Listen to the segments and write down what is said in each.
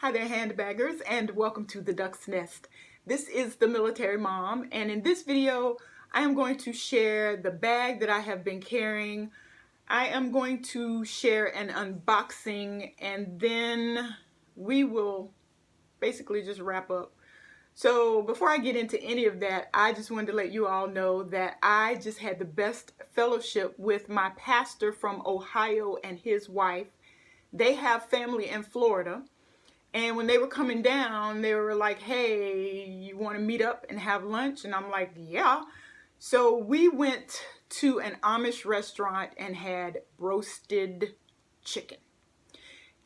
Hi there, handbaggers, and welcome to the Duck's Nest. This is the Military Mom, and in this video, I am going to share the bag that I have been carrying. I am going to share an unboxing, and then we will basically just wrap up. So before I get into any of that, I just wanted to let you all know that I just had the best fellowship with my pastor from Ohio and his wife. They have family in Florida. And when they were coming down, they were like, hey, you want to meet up and have lunch? And I'm like, yeah. So we went to an Amish restaurant and had roasted chicken.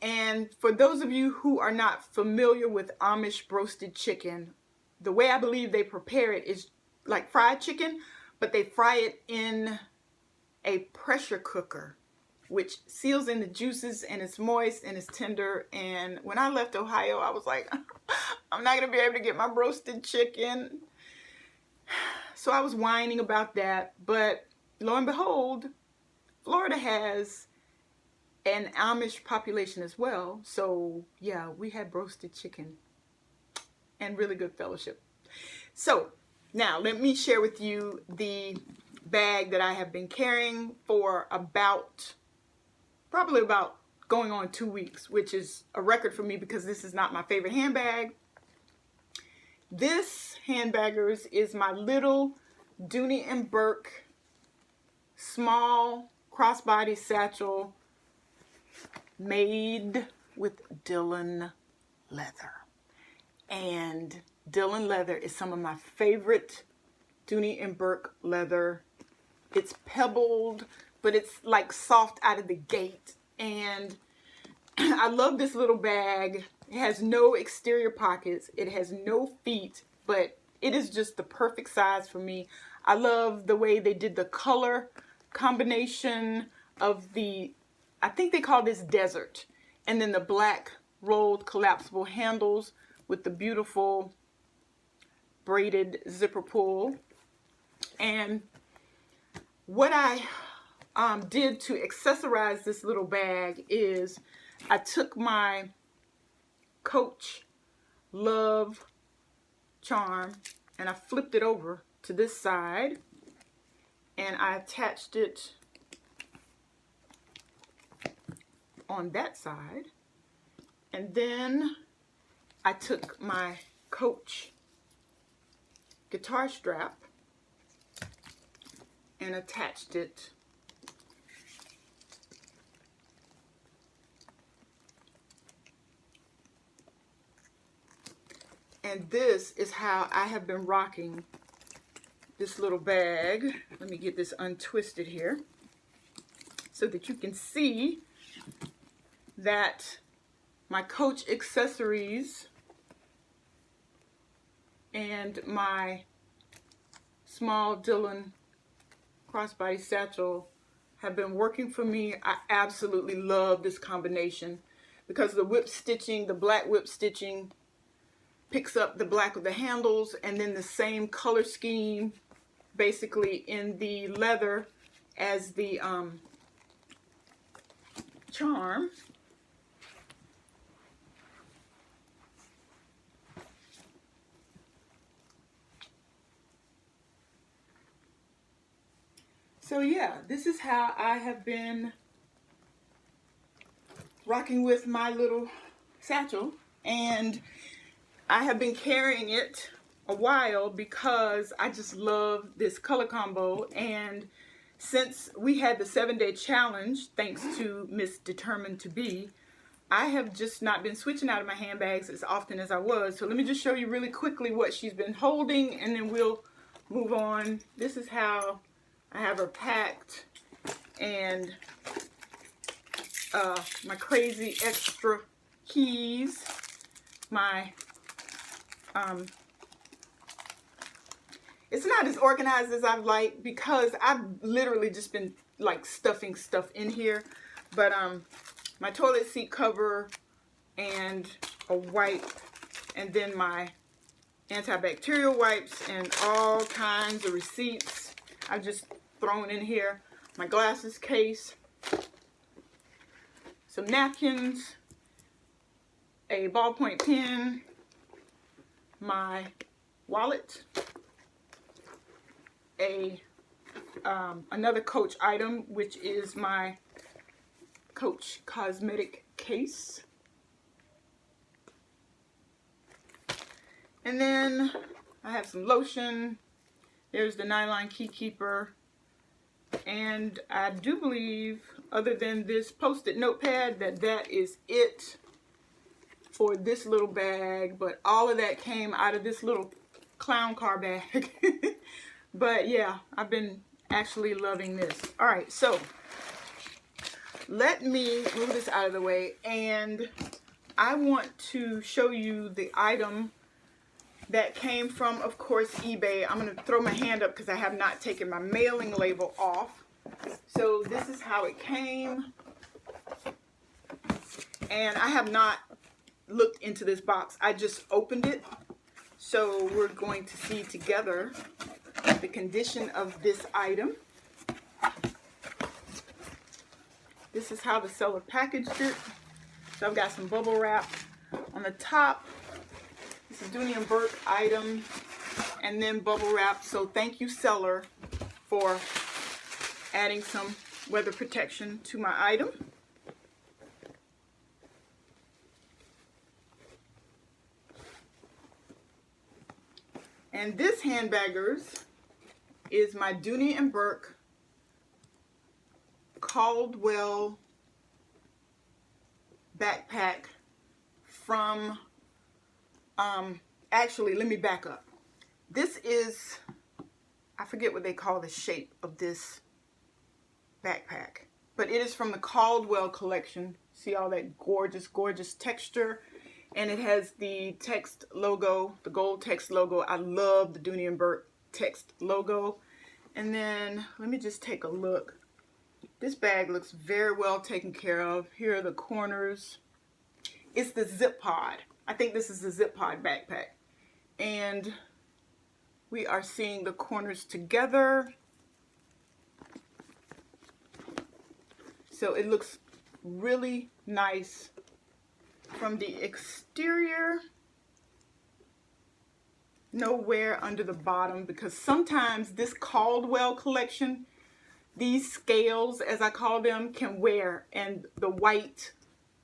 And for those of you who are not familiar with Amish roasted chicken, the way I believe they prepare it is like fried chicken, but they fry it in a pressure cooker, which seals in the juices, and it's moist and it's tender. And when I left Ohio, I was like, I'm not gonna be able to get my roasted chicken. So I was whining about that, but lo and behold, Florida has an Amish population as well. So yeah, we had roasted chicken and really good fellowship. So now let me share with you the bag that I have been carrying for probably about going on 2 weeks, which is a record for me because this is not my favorite handbag. This, handbaggers, is my little Dooney and Bourke small crossbody satchel made with Dylan leather. And Dylan leather is some of my favorite Dooney and Bourke leather. It's pebbled, but it's like soft out of the gate. And I love this little bag. It has no exterior pockets. It has no feet, but it is just the perfect size for me. I love the way they did the color combination of I think they call this desert. And then the black rolled collapsible handles with the beautiful braided zipper pull. And what I did to accessorize this little bag is I took my Coach Love charm and I flipped it over to this side and I attached it on that side. And then I took my Coach guitar strap and attached it and this is how I have been rocking this little bag. Let me get this untwisted here so that you can see that my Coach accessories and my small Dylan crossbody satchel have been working for me. I absolutely love this combination because the whip stitching, the black whip stitching, picks up the black of the handles, and then the same color scheme basically in the leather as the charm. So yeah, this is how I have been rocking with my little satchel, and I have been carrying it a while because I just love this color combo. And since we had the 7-day challenge, thanks to Miss Determined to Be, I have just not been switching out of my handbags as often as I was. So let me just show you really quickly what she's been holding and then we'll move on. This is how I have her packed, and my crazy extra keys, my it's not as organized as I'd like because I've literally just been like stuffing stuff in here, but my toilet seat cover and a wipe, and then my antibacterial wipes and all kinds of receipts I've just thrown in here. My glasses case, some napkins, a ballpoint pen, my wallet, another Coach item, which is my Coach cosmetic case. And then I have some lotion. There's the nylon key keeper. And I do believe, other than this post-it notepad, that is it for this little bag. But all of that came out of this little clown car bag. But yeah, I've been actually loving this. All right, so let me move this out of the way, and I want to show you the item that came from, of course, eBay. I'm going to throw my hand up because I have not taken my mailing label off. So this is how it came, and I have not looked into this box. I just opened it, so we're going to see together the condition of this item. This is how the seller packaged it. So I've got some bubble wrap on the top. This is Dooney and Bourke item, and then bubble wrap. So thank you, seller, for adding some weather protection to my item. And this handbaggers is my Dooney and Bourke Caldwell backpack from, actually, let me back up. This is, I forget what they call the shape of this backpack, but it is from the Caldwell collection. See all that gorgeous, gorgeous texture, and it has the text logo, the gold text logo. I love the Dooney and Bourke text logo. And then let me just take a look. This bag looks very well taken care of. Here are the corners. It's the Zip Pod. I think this is the Zip Pod backpack. And we are seeing the corners together. So it looks really nice from the exterior. No wear under the bottom, because sometimes this Caldwell collection, these scales, as I call them, can wear, and the white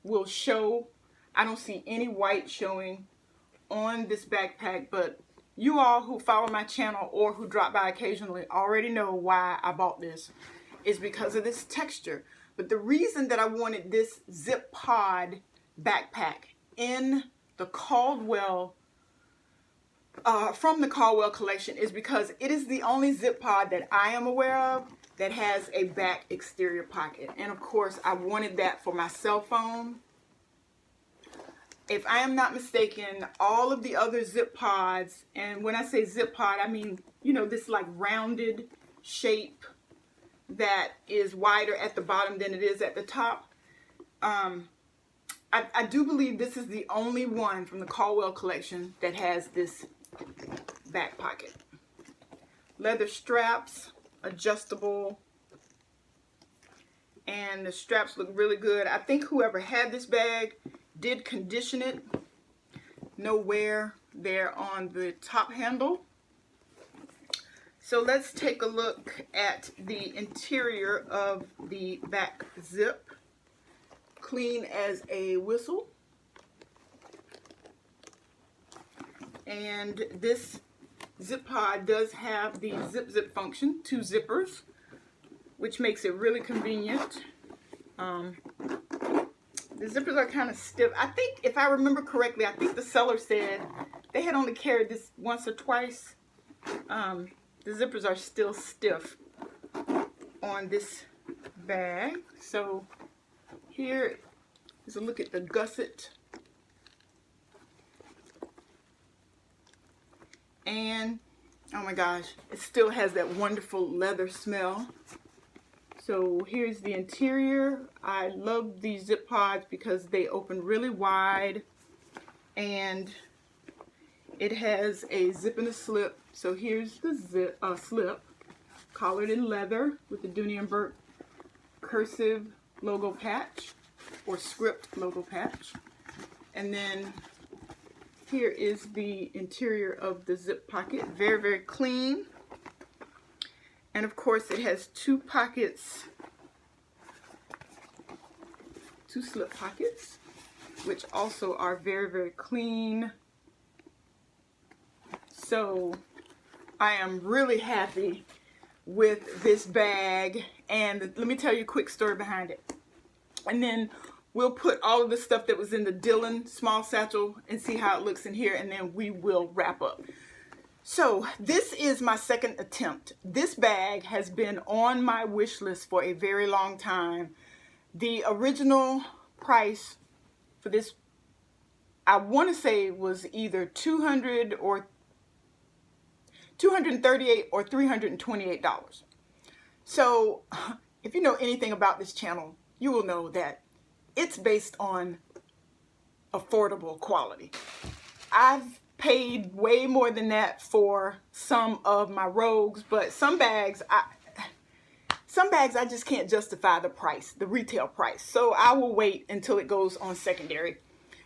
will show. I don't see any white showing on this backpack, but you all who follow my channel or who drop by occasionally already know why I bought this. Is because of this texture. But the reason that I wanted this Zip Pod backpack in the Caldwell, from the Caldwell collection, is because it is the only Zip Pod that I am aware of that has a back exterior pocket. And of course, I wanted that for my cell phone. If I am not mistaken, all of the other Zip Pods, and when I say Zip Pod, I mean, you know, this like rounded shape that is wider at the bottom than it is at the top. I do believe this is the only one from the Caldwell collection that has this back pocket. Leather straps, adjustable, and the straps look really good. I think whoever had this bag did condition it. No wear there on the top handle. So let's take a look at the interior of the back zip. Clean as a whistle. And this Zip Pod does have the zip function, 2 zippers, which makes it really convenient. The zippers are kind of stiff. I think, if I remember correctly, I think the seller said they had only carried this once or twice. The zippers are still stiff on this bag. So here is a look at the gusset. And oh my gosh, it still has that wonderful leather smell. So here's the interior. I love these Zip Pods because they open really wide, and it has a zip and a slip. So here's the slip, collared in leather with the Dooney and Bourke cursive logo patch, or script logo patch. And then here is the interior of the zip pocket. Very, very clean. And of course it has two pockets, two slip pockets, which also are very, very clean. So I am really happy with this bag, and let me tell you a quick story behind it. And then we'll put all of the stuff that was in the Dylan small satchel and see how it looks in here, and then we will wrap up. So this is my second attempt. This bag has been on my wish list for a very long time. The original price for this, I want to say, was either $238 or $328. So if you know anything about this channel, you will know that it's based on affordable quality. I've paid way more than that for some of my Rogues, but some bags I just can't justify the price, the retail price. So I will wait until it goes on secondary,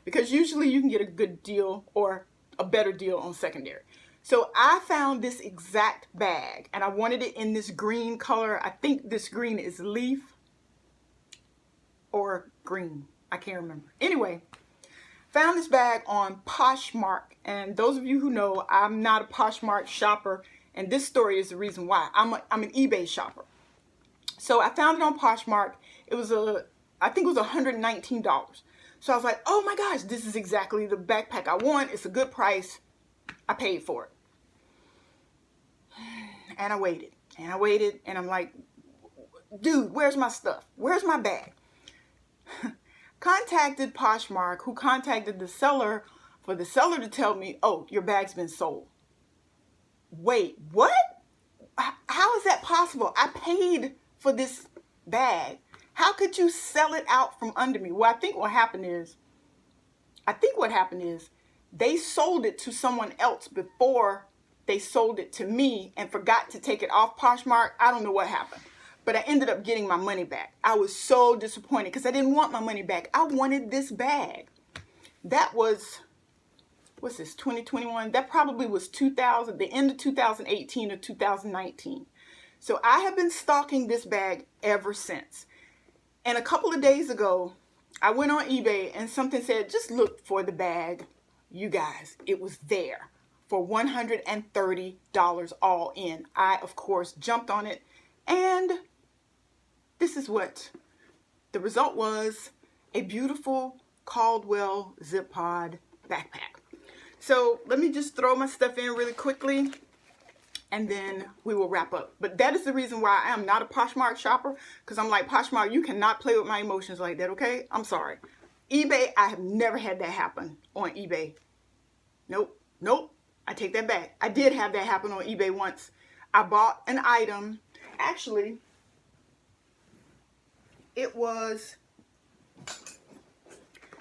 because usually you can get a good deal or a better deal on secondary. So I found this exact bag, and I wanted it in this green color. I think this green is leaf or green. I can't remember. Anyway, found this bag on Poshmark, and those of you who know, I'm not a Poshmark shopper, and this story is the reason why. I'm an eBay shopper. So I found it on Poshmark. It was I think it was $119. So I was like, oh my gosh, this is exactly the backpack I want. It's a good price. I paid for it. And I waited, and I waited, and I'm like, dude, where's my stuff? Where's my bag? Contacted Poshmark, who contacted the seller for the seller to tell me, oh, your bag's been sold. Wait, what? How is that possible? I paid for this bag. How could you sell it out from under me? Well, I think what happened is they sold it to someone else before they sold it to me and forgot to take it off Poshmark. I don't know what happened, but I ended up getting my money back. I was so disappointed because I didn't want my money back. I wanted this bag. That was, what's this, 2021? That probably was the end of 2018 or 2019. So I have been stalking this bag ever since. And a couple of days ago, I went on eBay and something said, just look for the bag. You guys, it was there for $130 all in. I, of course, jumped on it, and this is what the result was: a beautiful Caldwell Zip Pod backpack. So let me just throw my stuff in really quickly, and then we will wrap up. But that is the reason why I am not a Poshmark shopper, because I'm like, Poshmark, you cannot play with my emotions like that, okay? I'm sorry. eBay, I have never had that happen on eBay. Nope, nope, I take that back. I did have that happen on eBay once. I bought an item. Actually, it was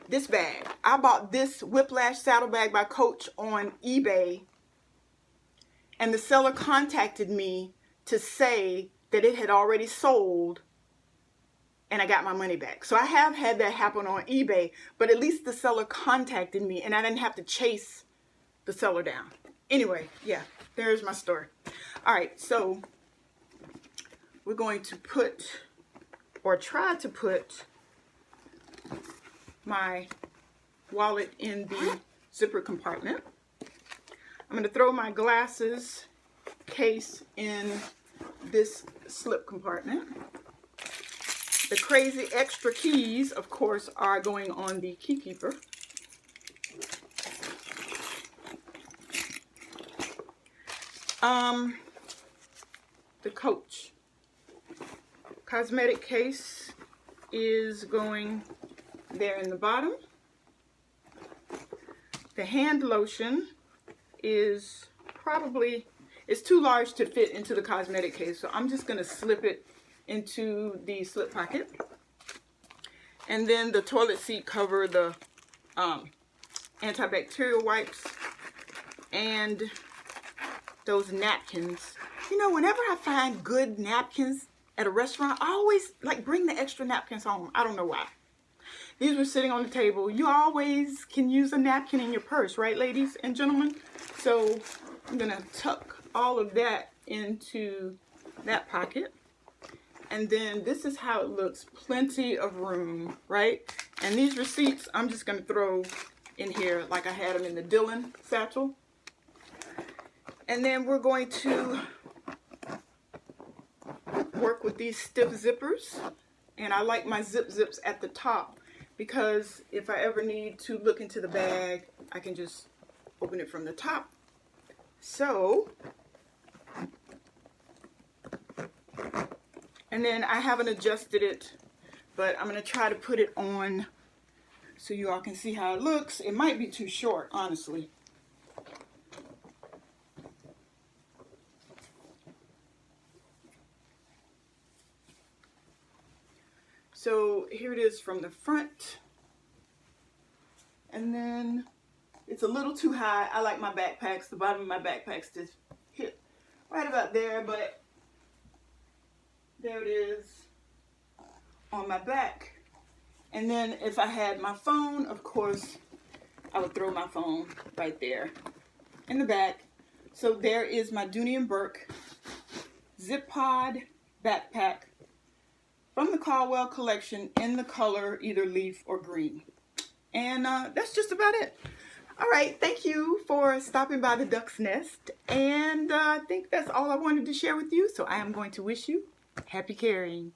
this bag. I bought this Whiplash saddle bag by Coach on eBay, and the seller contacted me to say that it had already sold and I got my money back. So I have had that happen on eBay, but at least the seller contacted me and I didn't have to chase the seller down. Anyway, yeah, there's my story. All right, so we're going to put, or try to put, my wallet in the zipper compartment. I'm going to throw my glasses case in this slip compartment. The crazy extra keys, of course, are going on the key keeper. The Coach cosmetic case is going there in the bottom. The hand lotion is probably, it's too large to fit into the cosmetic case, so I'm just going to slip it into the slip pocket. And then the toilet seat cover, the antibacterial wipes, and those napkins. You know, whenever I find good napkins at a restaurant, I always like bring the extra napkins home. I don't know why. These were sitting on the table. You always can use a napkin in your purse, right, ladies and gentlemen? So I'm gonna tuck all of that into that pocket. And then this is how it looks. Plenty of room, right? And these receipts, I'm just gonna throw in here like I had them in the Dylan satchel. And then we're going to work with these stiff zippers. And I like my zips at the top because if I ever need to look into the bag, I can just open it from the top. So, and then I haven't adjusted it, but I'm going to try to put it on so you all can see how it looks. It might be too short, honestly. So here it is from the front. And then it's a little too high. I like my backpacks, the bottom of my backpacks to hit right about there, but there it is on my back. And then if I had my phone, of course, I would throw my phone right there in the back. So there is my Dooney and Bourke Zip Pod backpack from the Caldwell collection in the color either leaf or green. And that's just about it. All right, thank you for stopping by the Duck's Nest. And I think that's all I wanted to share with you. So I am going to wish you happy carrying.